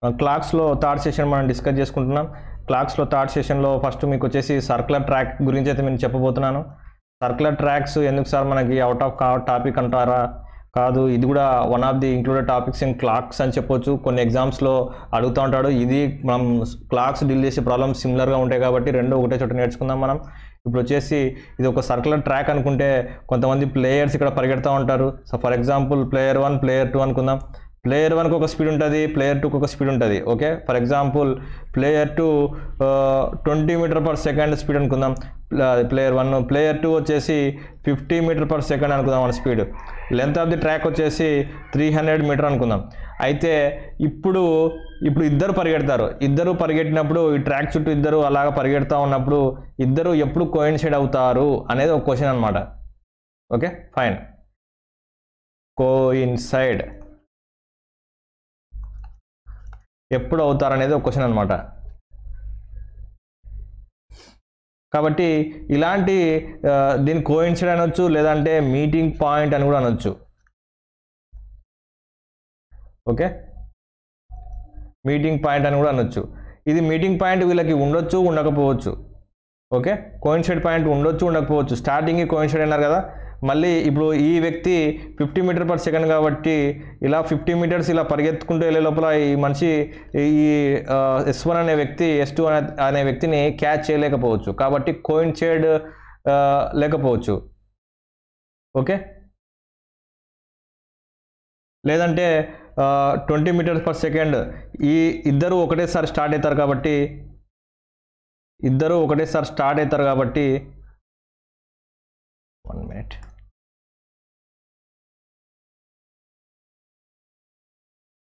క్లాక్స్లో third session మనం discuss చేసుకుంటున్నాం. క్లాక్స్లో third సెషన్లో ఫస్ట్ మీకు వచ్చేసి సర్క్యులర్ ట్రాక్ గురించి అయితే నేను చెప్పబోతున్నాను. సర్క్యులర్ ట్రాక్స్ ఎందుకు సార్ మనకి అవుట్ ఆఫ్ టాపిక్ అంటారా? కాదు, ఇది కూడా one of the included topics in clocks అని చెప్పొచ్చు. కొన్ని ఎగ్జామ్స్లో అడుగుతూ ఉంటాడు. ఇది మనం క్లాక్స్ డీల్ చేసే ప్రాబ్లమ్స్ సిమిలర్గా ఉంటాయి కాబట్టి రెండు ఒకటే చోట నేర్చుకుందాం మనం. ఇప్పుడు వచ్చేసి ఇది ఒక సర్క్యులర్ ట్రాక్ అనుకుంటే కొంతమంది ప్లేయర్స్ ఇక్కడ పరిగెడుతూ ఉంటారు. So for example player 1 player 2 అనుకుందాం. ప్లేయర్ 1కి ఒక స్పీడ్ ఉంటుంది, ప్లేయర్ 2కి ఒక స్పీడ్ ఉంటుంది. Okay, for example player 2 20 meter per second speed అనుకుందాం. ప్లేయర్ 1, ప్లేయర్ 2 వచ్చేసి 50 మీటర్ పర్ సెకండ్ అనుకుందాం మన స్పీడ్. లెంత్ ఆఫ్ ది ట్రాక్ వచ్చేసి 300 మీటర్ అనుకుందాం. అయితే ఇప్పుడు ఇద్దరు పరిగెడతారు. ఇద్దరు పరిగెట్టినప్పుడు ఈ ట్రాక్ చుట్టూ ఇద్దరు అలాగ పరిగెడతా ఉన్నప్పుడు ఇద్దరు ఎప్పుడు కోయిన్సైడ్ అవుతారు అనేది ఒక క్వశ్చన్ అనమాట. ఓకే ఫైన్, కోయిన్సైడ్ ఎప్పుడు అవుతారు అనేది ఒక క్వశ్చన్ అనమాట. కాబట్టి ఇలాంటి దీన్ని కోయిన్సైడ్ అనొచ్చు, లేదంటే మీటింగ్ పాయింట్ అని కూడా అనొచ్చు. ఓకే, మీటింగ్ పాయింట్ అని కూడా అనొచ్చు. ఇది మీటింగ్ పాయింట్ వీళ్ళకి ఉండొచ్చు, ఉండకపోవచ్చు. ఓకే, కోయిన్సైడ్ పాయింట్ ఉండొచ్చు, ఉండకపోవచ్చు. స్టార్టింగ్ కోయిన్సైడ్ అన్నారు కదా, మళ్ళీ ఇప్పుడు ఈ వ్యక్తి 50 మీటర్ పర్ సెకండ్ కాబట్టి ఇలా 50 మీటర్స్ ఇలా పరిగెత్తుకుంటూ వెళ్ళే లోపల ఈ మనిషి ఈ S1 అనే వ్యక్తి S2 అనే వ్యక్తిని క్యాచ్ చేయలేకపోవచ్చు. కాబట్టి కోయిన్సైడ్ లేకపోవచ్చు. ఓకే, లేదంటే 20 మీటర్స్ పర్ సెకండ్ ఈ ఇద్దరు ఒకటేసారి స్టార్ట్ అవుతారు కాబట్టి 1 మినిట్,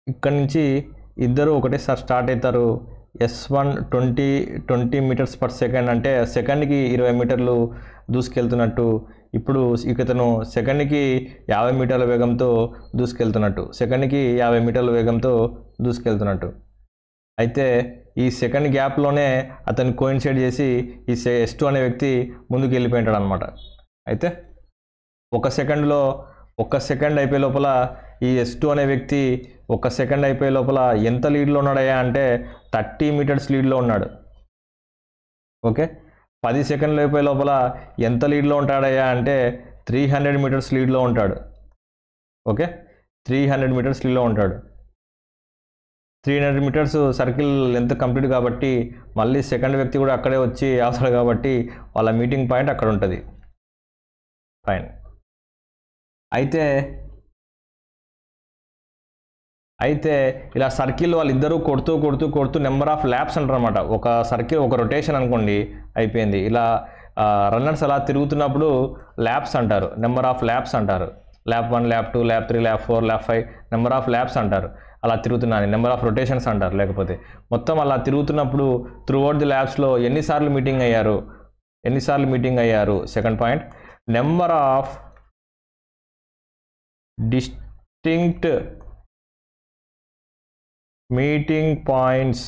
ఇక్కడ నుంచి ఇద్దరు ఒకటేసారి స్టార్ట్ అవుతారు. S1 20 మీటర్స్ పర్ సెకండ్ అంటే సెకండ్కి 20 మీటర్లు దూసుకెళ్తున్నట్టు. ఇప్పుడు ఇతను సెకండ్కి 50 మీటర్ల వేగంతో దూసుకెళ్తున్నట్టు, సెకండ్కి 50 మీటర్ల వేగంతో దూసుకెళ్తున్నట్టు. అయితే ఈ సెకండ్ గ్యాప్లోనే అతను కోయిన్సైడ్ చేసి ఈ S2 అనే వ్యక్తి ముందుకు వెళ్ళిపోయింటాడు అనమాట. అయితే ఒక సెకండ్ అయిపోయే లోపల ఈ S2 అనే వ్యక్తి అయిపోయే లోపల ఎంత లీడ్లో ఉన్నాడయ్యా అంటే 30 మీటర్స్ లీడ్లో ఉన్నాడు. ఓకే, 10 సెకండ్లు అయిపోయే లోపల ఎంత లీడ్లో ఉంటాడయ్యా అంటే 300 మీటర్స్ లీడ్లో ఉంటాడు. ఓకే, 300 మీటర్స్ లీడ్లో ఉంటాడు. 300 మీటర్స్ సర్కిల్ లెంత్ కంప్లీట్ కాబట్టి మళ్ళీ సెకండ్ వ్యక్తి కూడా అక్కడే వచ్చి అవసరం కాబట్టి వాళ్ళ మీటింగ్ పాయింట్ అక్కడ ఉంటుంది. ఫైన్. అయితే ఇలా సర్కిల్ వాళ్ళిద్దరూ కొడుతూ నెంబర్ ఆఫ్ ల్యాప్స్ అంటారు అనమాట. ఒక సర్కిల్ ఒక రొటేషన్ అనుకోండి అయిపోయింది. ఇలా రన్నర్స్ అలా తిరుగుతున్నప్పుడు ల్యాప్స్ అంటారు, నెంబర్ ఆఫ్ ల్యాప్స్ అంటారు. Lap 1, lap 2, lap 3, lap 4, lap 5 number of laps అంటారు. అలా తిరుగుతున్నాను నెంబర్ ఆఫ్ రొటేషన్స్ అంటారు. లేకపోతే మొత్తం అలా తిరుగుతున్నప్పుడు త్రూఅవుట్ ది ల్యాప్స్లో ఎన్నిసార్లు మీటింగ్ అయ్యారు. Second point, number of distinct meeting points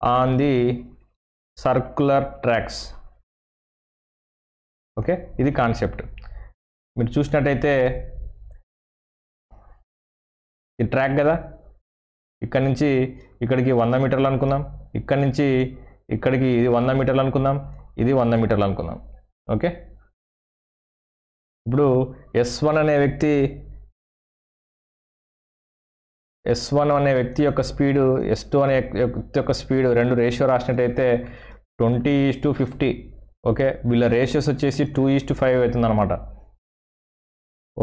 on the circular tracks. Okay, ఇది కాన్సెప్ట్. మీరు చూసినట్టయితే ఈ ట్రాక్ కదా, ఇక్కడ నుంచి ఇక్కడికి 100 మీటర్లు అనుకుందాం, ఇక్కడ నుంచి ఇక్కడికి ఇది 100 మీటర్లు అనుకుందాం, ఇది 100 మీటర్లు అనుకుందాం. ఓకే, ఇప్పుడు S1 అనే వ్యక్తి యొక్క స్పీడు, S2 అనే వ్యక్తి యొక్క స్పీడు రెండు రేషియో రాసినట్టయితే 20:50. ఓకే, వీళ్ళ రేషియోస్ వచ్చేసి 2:5 అవుతుంది అనమాట.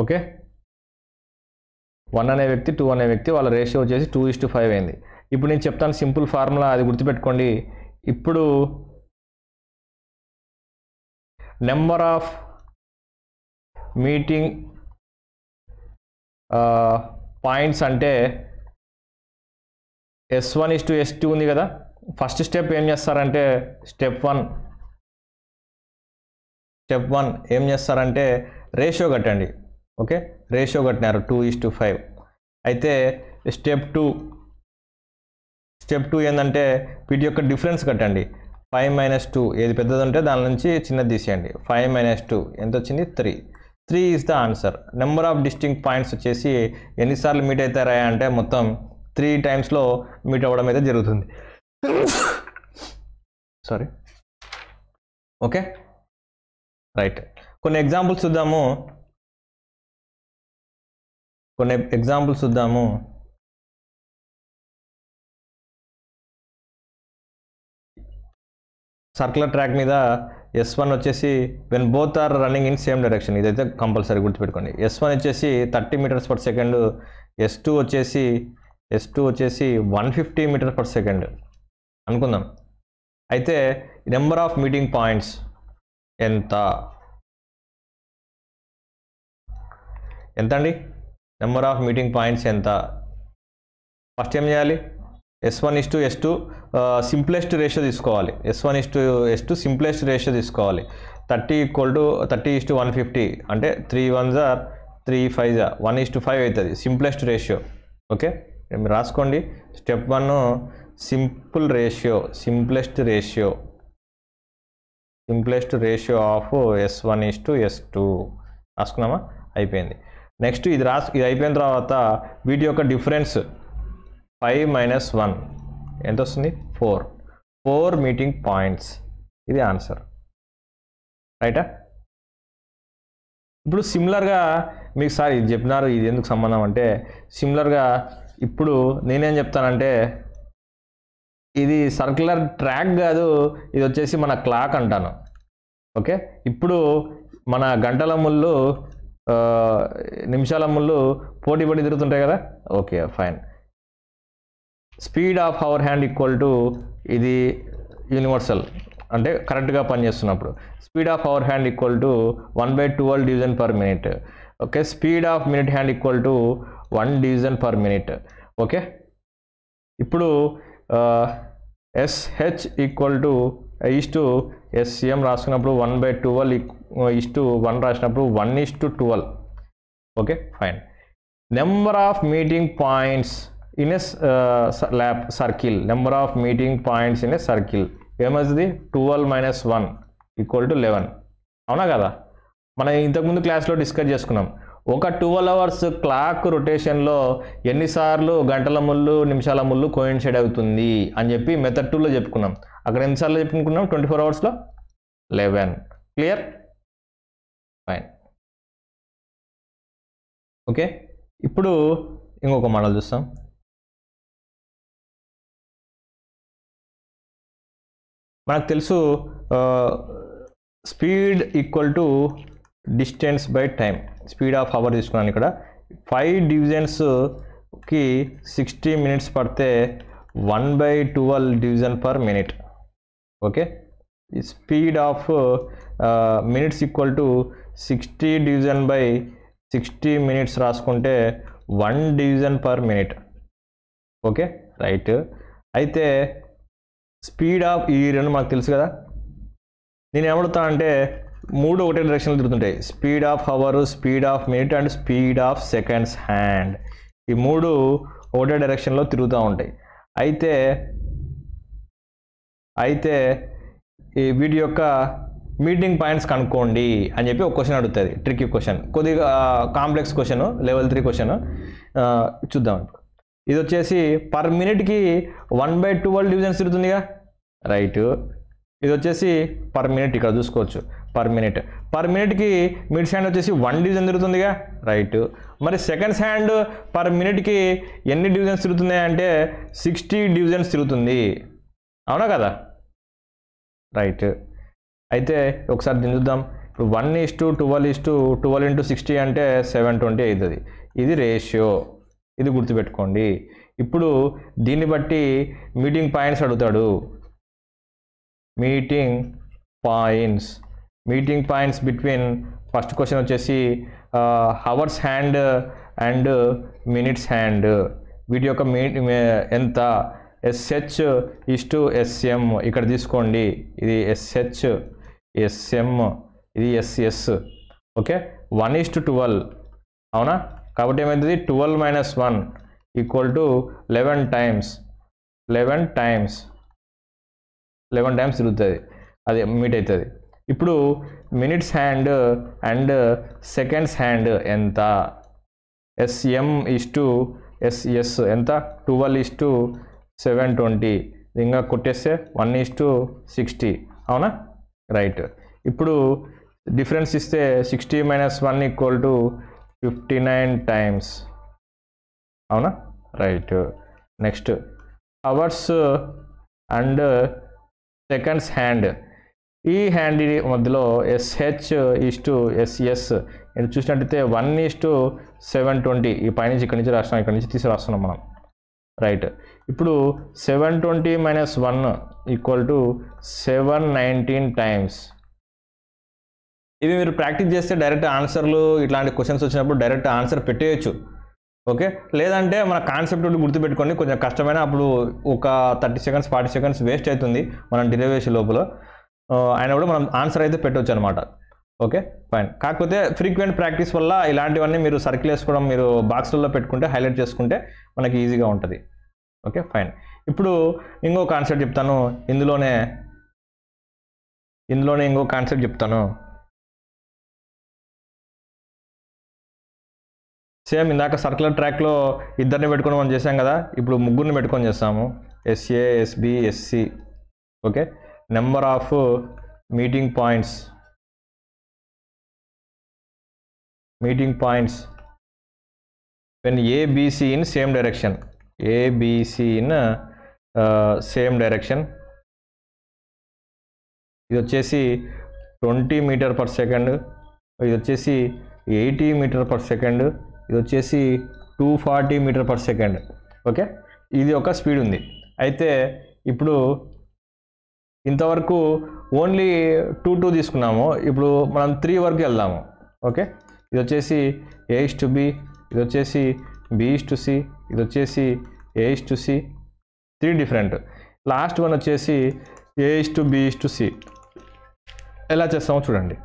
ఓకే, 1 అనే వ్యక్తి 2 అనే వ్యక్తి వాళ్ళ రేషియో వచ్చేసి 2:5 అయింది. ఇప్పుడు నేను చెప్తాను సింపుల్ ఫార్ములా, అది గుర్తుపెట్టుకోండి. ఇప్పుడు నెంబర్ ఆఫ్ మీటింగ్ పాయింట్స్ అంటే S1:S2 ఉంది కదా. ఫస్ట్ స్టెప్ ఏం చేస్తారంటే స్టెప్ 1 ఏం చేస్తారంటే రేషియో కట్టండి. ఓకే, రేషియో కట్టినారు 2:5. అయితే స్టెప్ 2 ఏంటంటే వీటి యొక్క డిఫరెన్స్ కట్టండి. 5 - 2 ఏది పెద్దదంటే దాని నుంచి చిన్నది తీసేయండి. 5 - 2 ఎంత వచ్చింది? 3 is the answer. Number of distinct points వచ్చేసి ఎన్నిసార్లు మీట్ అవుతారా అంటే మొత్తం 3 టైమ్స్లో మీట్ అవ్వడం అయితే జరుగుతుంది. Sorry, okay right. కొన్ని ఎగ్జాంపుల్స్ చూద్దాము. సర్క్యులర్ ట్రాక్ మీద S1 వచ్చేసి when both are running in same direction, ఇదైతే కంపల్సరీ గుర్తుపెట్టుకోండి. S1 వచ్చేసి 30 మీటర్స్ పర్ సెకండ్, S2 వచ్చేసి 150 మీటర్స్ పర్ సెకండ్ అనుకుందాం. అయితే నెంబర్ ఆఫ్ మీటింగ్ పాయింట్స్ ఎంత అండి? నెంబర్ ఆఫ్ మీటింగ్ పాయింట్స్ ఎంత? ఫస్ట్ ఏం చేయాలి? S1:S2 సింప్లెస్ట్ రేషియో తీసుకోవాలి. S1:S2 సింప్లెస్ట్ రేషియో తీసుకోవాలి. 30:150 అంటే 3 1s are 3 5s are 1:5 అవుతుంది సింప్లెస్ట్ రేషియో. ఓకే, మీరు రాసుకోండి. Step 1 simplest ratio of S1:S2 రాసుకున్నామా? అయిపోయింది. నెక్స్ట్ ఇది అయిపోయిన తర్వాత వీటి యొక్క డిఫరెన్స్ 5 - 1 ఎంత వస్తుంది? 4 మీటింగ్ పాయింట్స్. ఇది ఆన్సర్, రైటా? ఇప్పుడు సిమిలర్గా మీకు సార్ ఇది చెప్పినారు, ఇది ఎందుకు సంబంధం అంటే, సిమిలర్గా ఇప్పుడు నేనేం చెప్తానంటే, ఇది సర్క్యులర్ ట్రాక్ కాదు, ఇది వచ్చేసి మన క్లాక్ అంటాను. ఓకే, ఇప్పుడు మన గంటల ముళ్ళు నిమిషాల ముళ్ళు పోటీ తిరుగుతుంటాయి కదా. Okay fine. Speed of hour hand equal to, ఇది యూనివర్సల్ అంటే కరెక్ట్గా పనిచేస్తున్నప్పుడు, speed of hour hand equal to 1/12 division per minute. Okay, speed of minute hand equal to 1 division per minute. Okay, ఇప్పుడు SH ఈక్వల్ టు SM రాసుకున్నప్పుడు 1/12:1 రాసినప్పుడు 1:12. Okay fine. Number of meeting points in a circle, number of meeting points in a circle ఏమవుతుంది? 12 - 1 = 11. అవునా కదా? మనం ఇంతకుముందు క్లాస్లో discuss చేసుకున్నాం. ఒక 12 అవర్స్ క్లాక్ రొటేషన్లో ఎన్నిసార్లు గంటల ముళ్ళు నిమిషాల ముళ్ళు కోయిన్సైడ్ అవుతుంది అని చెప్పి మెథడ్ 2లో చెప్పుకున్నాం. అక్కడ ఎన్నిసార్లు చెప్పుకున్నాం? 24 అవర్స్లో 11. క్లియర్? ఫైన్. ఓకే, ఇప్పుడు ఇంకొక మోడల్ చూస్తాం. మనకు తెలుసు speed equal to distance by time. Speed of hour తీసుకున్నాను. ఇక్కడ 5 డివిజన్స్కి 60 మినిట్స్ పడితే 1/12 division per minute. Okay, speed of minutes equal to 60 division by 60 minutes రాసుకుంటే 1 division per minute. Okay right. అయితే స్పీడ్ ఆఫ్ ఈ రెండు మాకు తెలుసు కదా. నేను ఏమడుతా అంటే 3 ఒకటే డైరెక్షన్లో తిరుగుతుంటాయి. Speed of hour, speed of minute and speed of seconds hand. ఈ 3 ఒకటే డైరెక్షన్లో తిరుగుతూ ఉంటాయి. అయితే ఈ వీటి యొక్క మీటింగ్ పాయింట్స్ కనుక్కోండి అని చెప్పి ఒక క్వశ్చన్ అడుగుతుంది. ట్రిక్కీ క్వశ్చన్, కొద్దిగా కాంప్లెక్స్ క్వశ్చన్, లెవెల్ 3 క్వశ్చన్. చూద్దాం. ఇది వచ్చేసి పర్ మినిట్కి 1/12 డివిజన్స్ తిరుగుతుందిగా. రైట్. ఇది వచ్చేసి పర్ మినిట్, ఇక్కడ చూసుకోవచ్చు పర్ మినిట్కి మినిట్స్ హ్యాండ్ వచ్చేసి 1 డివిజన్ తిరుగుతుందిగా. రైట్. మరి సెకండ్స్ హ్యాండ్ పర్ మినిట్కి ఎన్ని డివిజన్స్ తిరుగుతుంది అంటే 60 డివిజన్స్ తిరుగుతుంది. అవునా కదా? రైట్. అయితే ఒకసారి దీన్ని చూద్దాం. ఇప్పుడు 1:12 × 60 అంటే 720 అవుతుంది. ఇది రేషియో, ఇది గుర్తుపెట్టుకోండి. ఇప్పుడు దీన్ని బట్టి మీటింగ్ పాయింట్స్ అడుగుతాడు. Meeting points between, first question వచ్చేసి hours hand and minutes hand. వీటి యొక్క ఎంత? SH (SM). ఇక్కడ తీసుకోండి, ఇది SH, SM, ఇది SS. ఓకే, 1:12. అవునా? కాబట్టి ఏమవుతుంది? 12 - 1 = 11 టైమ్స్ తిరుగుతుంది, అది మీట్ అవుతుంది. ఇప్పుడు minutes hand and seconds hand ఎంత? SM ఎస్ ఎంత 12:720 ఇంకా కొట్టేస్తే 1:60 అవునా రైట్. ఇప్పుడు డిఫరెన్స్ ఇస్తే 60 - 1 = 59 టైమ్స్ అవునా right. Next hours and seconds hand. ఈ హ్యాండ్ మధ్యలో SH:SS చూసినట్టయితే 1:720 ఈ పైనుంచి ఇక్కడి నుంచి రాస్తున్నాం, ఇక్కడి నుంచి తీసి రాస్తున్నాం మనం రైట్. ఇప్పుడు 720 - 1 = 719 టైమ్స్. ఇవి మీరు ప్రాక్టీస్ చేస్తే డైరెక్ట్ ఆన్సర్లు ఇట్లాంటి క్వశ్చన్స్ వచ్చినప్పుడు డైరెక్ట్ ఆన్సర్ పెట్టేయచ్చు ఓకే. లేదంటే మన కాన్సెప్ట్ గుర్తుపెట్టుకోండి, కొంచెం కష్టమైన అప్పుడు ఒక 30 సెకండ్స్ 40 సెకండ్స్ వేస్ట్ అవుతుంది మనం డిరైవేషన్ లోపల, అయినా కూడా మనం ఆన్సర్ అయితే పెట్టవచ్చు అనమాట ఓకే ఫైన్. కాకపోతే ఫ్రీక్వెంట్ ప్రాక్టీస్ వల్ల ఇలాంటివన్నీ మీరు సర్కిల్ వేసుకోవడం, మీరు బాక్స్లలో పెట్టుకుంటే హైలైట్ చేసుకుంటే మనకి ఈజీగా ఉంటుంది ఓకే ఫైన్. ఇప్పుడు ఇంకో కాన్సెప్ట్ చెప్తాను, ఇందులోనే ఇంకో కాన్సెప్ట్ చెప్తాను. సేమ్ ఇందాక సర్క్యులర్ ట్రాక్లో ఇద్దరిని పెట్టుకొని మనం చేసాం కదా, ఇప్పుడు ముగ్గురిని పెట్టుకొని చేస్తాము. SA, SB, SC okay. Number of meeting points when ABC in same direction, ABC in same direction. ఇది వచ్చేసి 20 మీటర్ పర్ సెకండ్, ఇది వచ్చేసి 80 మీటర్ పర్ సెకండ్, ఇది వచ్చేసి 240 మీటర్ పర్ సెకండ్ ఓకే. ఇది ఒక స్పీడ్ ఉంది. అయితే ఇప్పుడు ఇంతవరకు ఓన్లీ 2 తీసుకున్నాము, ఇప్పుడు మనం 3 వరకు వెళ్దాము ఓకే. ఇది వచ్చేసి A:B, ఇది వచ్చేసి B:C, ఇది వచ్చేసి A:C, 3 డిఫరెంట్. లాస్ట్ వన్ వచ్చేసి A:B:C. ఎలా చేస్తామో చూడండి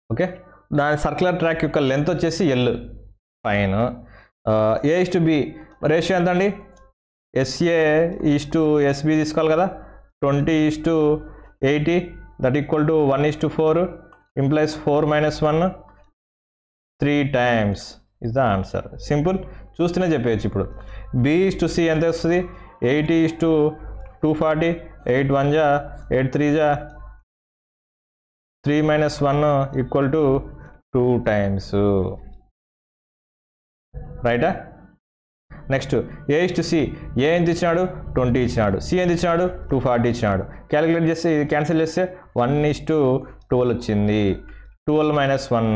ఓకే. దాని సర్క్యులర్ ట్రాక్ యొక్క లెంత్ వచ్చేసి L ఫైన్. A:B రేషియో ఎంత అండి, SA:SB తీసుకోవాలి కదా, 20:80 that equal to 1:4 implies 4 - 1 3 times is the answer. Simple, చూస్తూనే చెప్పేయచ్చు. ఇప్పుడు B:C ఎంత వస్తుంది, 80:240, 8 1 = 8 3 = 3 - 1 = 2 times రైటా. నెక్స్ట్ A:C, ఏ ఎంత ఇచ్చినాడు 20 ఇచ్చినాడు, C ఎంత ఇచ్చినాడు 240 ఇచ్చినాడు. క్యాలిక్యులేట్ చేస్తే ఇది క్యాన్సిల్ చేస్తే 1:12 వచ్చింది. 12 - 1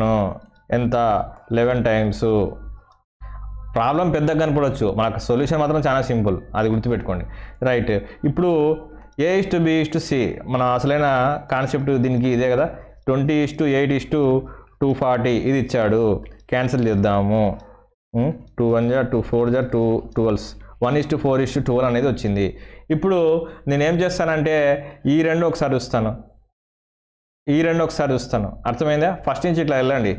ఎంత 11 టైమ్స్. ప్రాబ్లం పెద్దగా కనపడవచ్చు, మనకు సొల్యూషన్ మాత్రం చాలా సింపుల్, అది గుర్తుపెట్టుకోండి రైట్. ఇప్పుడు A:B:C మన అసలైన కాన్సెప్ట్ దీనికి ఇదే కదా, 20:8:240 ఇది ఇచ్చాడు. క్యాన్సిల్ చేద్దాము, 2 1 = 2 4 = 2 12 1:4:12 అనేది వచ్చింది. ఇప్పుడు నేనేం చేస్తానంటే ఈ రెండు ఒకసారి చూస్తాను, అర్థమైందా. ఫస్ట్ నుంచి ఇట్లా వెళ్ళండి,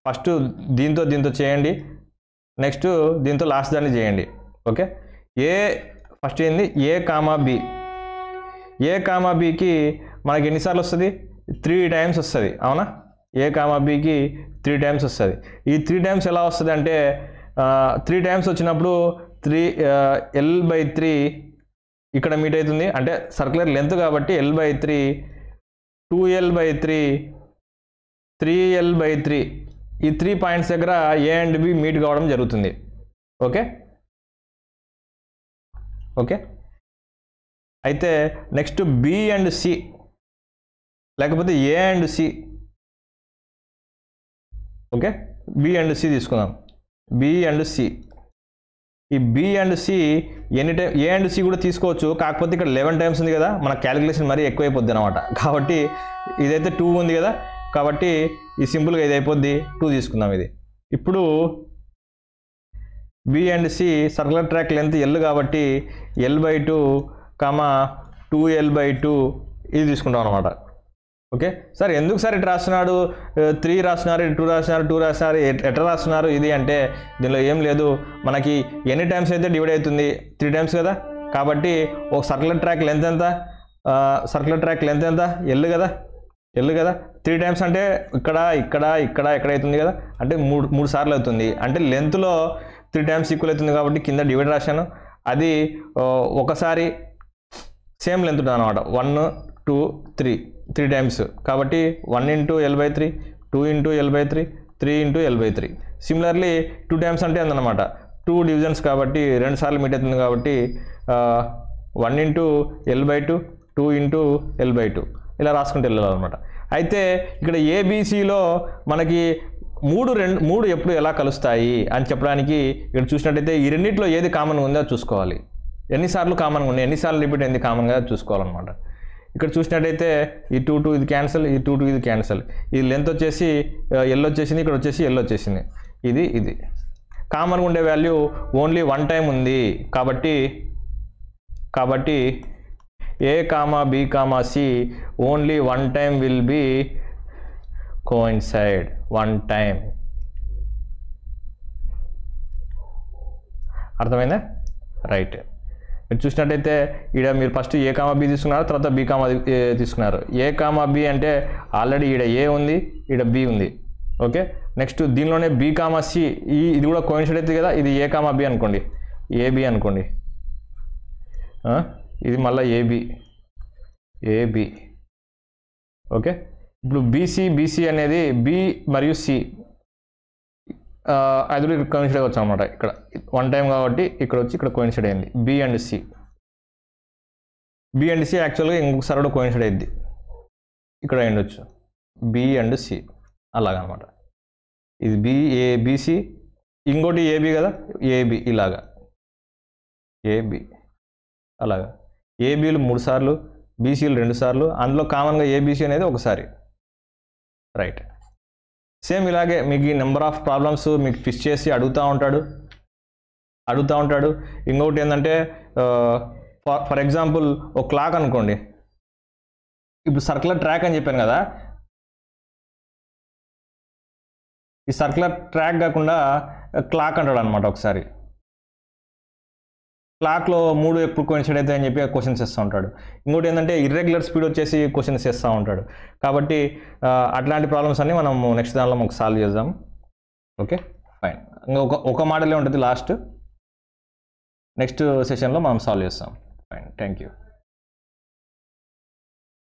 ఫస్ట్ దీంతో చేయండి, నెక్స్ట్ దీంతో లాస్ట్ దాన్ని చేయండి ఓకే. ఫస్ట్ ఏంది A,B కి మనకి ఎన్నిసార్లు వస్తుంది 3 టైమ్స్ వస్తుంది అవునా. A,Bకి 3 టైమ్స్ వస్తుంది. ఈ 3 టైమ్స్ ఎలా వస్తుంది అంటే 3 టైమ్స్ వచ్చినప్పుడు L/3 ఇక్కడ మీట్ అవుతుంది, అంటే సర్క్యులర్ లెంత్ కాబట్టి L/3 2L/3 3L/3 ఈ 3 పాయింట్స్ దగ్గర A అండ్ B మీట్ కావడం జరుగుతుంది ఓకే. అయితే నెక్స్ట్ B అండ్ C లేకపోతే A and C okay. B and C తీసుకుందాం, B అండ్ C. ఈ B and C any time A and C కూడా తీసుకోవచ్చు, కాకపోతే ఇక్కడ 11 టైమ్స్ ఉంది కదా, మన క్యాలిక్యులేషన్ మరీ ఎక్కువైపోద్ది అనమాట. కాబట్టి ఇదైతే 2 ఉంది కదా, కాబట్టి ఈ సింపుల్గా ఇది అయిపోద్ది, 2 తీసుకుందాం ఇది. ఇప్పుడు B and C circular track length L కాబట్టి L/2, 2L/2 ఇది తీసుకుంటాం అనమాట ఓకే. సార్ ఎందుకు సార్ ఇటు రాస్తున్నాడు, 3 రాస్తున్నారు, 2 రాస్తున్నారు, 2 రాస్తున్నారు, ఎట్లా రాస్తున్నారు ఇది అంటే దీనిలో ఏం లేదు, మనకి ఎన్ని టైమ్స్ అయితే డివైడ్ అవుతుంది 3 టైమ్స్ కదా, కాబట్టి ఒక సర్క్యులర్ ట్రాక్ లెంత్ ఎంత L కదా, ఎల్ కదా 3 టైమ్స్ అంటే ఇక్కడ ఇక్కడ ఇక్కడ ఎక్కడైతుంది కదా అంటే మూడు సార్లు అవుతుంది అంటే లెంత్లో 3 టైమ్స్ ఈక్వల్ అవుతుంది కాబట్టి కింద డివైడ్ రాశాను అది ఒకసారి సేమ్ లెంత్ ఉంటుంది అనమాట 1 2 3 టైమ్స్ కాబట్టి 1 into L/3 2 into L/3 3 into L/3 similarly 2 times అంటే అందనమాట 2 డివిజన్స్ కాబట్టి 2 సార్లు మీట్ అవుతుంది కాబట్టి 1 ఇంటూ L/2 2 ఇంటూ L/2 ఇలా రాసుకుంటూ వెళ్ళాలన్నమాట అయితే ఇక్కడ ఏబిసిలో మనకి మూడు ఎప్పుడు ఎలా కలుస్తాయి అని చెప్పడానికి ఇక్కడ చూసినట్టయితే ఈ రెండింటిలో ఏది కామన్గా ఉందో చూసుకోవాలి ఎన్నిసార్లు కామన్గా ఉన్నాయి ఎన్నిసార్లు రిపీట్ అయింది కామన్గా చూసుకోవాలన్నమాట ఇక్కడ చూసినట్టయితే ఈ 2 ఇది క్యాన్సల్ ఈ 2 ఇది క్యాన్సల్ ఈ లెంత్ వచ్చేసి ఎల్ వచ్చేసింది ఇక్కడ వచ్చేసి ఎల్ వచ్చేసింది ఇది కామన్గా ఉండే వాల్యూ ఓన్లీ 1 టైం ఉంది కాబట్టి A, B, C only 1 time will be coincide 1 time అర్థమైందా రైట్ మీరు చూసినట్టయితే ఇక్కడ మీరు ఫస్ట్ A, B తీసుకున్నారు తర్వాత B, తీసుకున్నారు A, B అంటే ఆల్రెడీ ఇక్కడ A ఉంది ఇక్కడ B ఉంది ఓకే నెక్స్ట్ దీనిలోనే B, C ఇది కూడా కోయిన్సైడ్ అవుతుంది కదా ఇది A, B అనుకోండి AB అనుకోండి ఇది మళ్ళీ ఏబి ఓకే ఇప్పుడు బీసీ అనేది బి మరియు సి అది కూడా కోయిన్సైడ్ అవ్వచ్చు అనమాట ఇక్కడ 1 టైం కాబట్టి ఇక్కడ వచ్చి ఇక్కడ కోయిన్సైడ్ అయింది బి అండ్ సి యాక్చువల్గా ఇంకొకసారి కూడా కోయిన్సైడ్ అయింది ఇక్కడ అయ్యుండొచ్చు బి అండ్ సి అలాగనమాట ఇది బీసీ ఇంకోటి ఏబి కదా ఏబి ఇలాగా ఏబి అలాగా ఏబీలు 3 సార్లు బీసీలు 2 సార్లు అందులో కామన్గా ఏబీసీ అనేది ఒకసారి రైట్ సేమ్ ఇలాగే మీకు ఈ నెంబర్ ఆఫ్ ప్రాబ్లమ్స్ మీకు ఫిష్ చేసి అడుగుతూ ఉంటాడు ఇంకొకటి ఏంటంటే ఫర్ ఎగ్జాంపుల్ ఒక క్లాక్ అనుకోండి ఇప్పుడు సర్క్యులర్ ట్రాక్ అని చెప్పాను కదా ఈ సర్క్యులర్ ట్రాక్ కాకుండా క్లాక్ అంటాడు అనమాట ఒకసారి క్లాక్లో 3 ఎప్పుడు కోయిన్సైడ్ అవుతాయి అని చెప్పి క్వశ్చన్స్ ఇస్తూ ఉంటాడు ఇంకోటి ఏంటంటే ఇర్రెగ్యులర్ స్పీడ్ వచ్చేసి క్వశ్చన్స్ ఇస్తూ ఉంటాడు కాబట్టి అట్లాంటి ప్రాబ్లమ్స్ అన్ని మనం నెక్స్ట్ దానిలో మాకు సాల్వ్ చేద్దాం ఓకే ఫైన్ ఒక మోడలే ఉంటుంది లాస్ట్ నెక్స్ట్ సెషన్లో మనం సాల్వ్ చేస్తాం ఫైన్ థ్యాంక్ యూ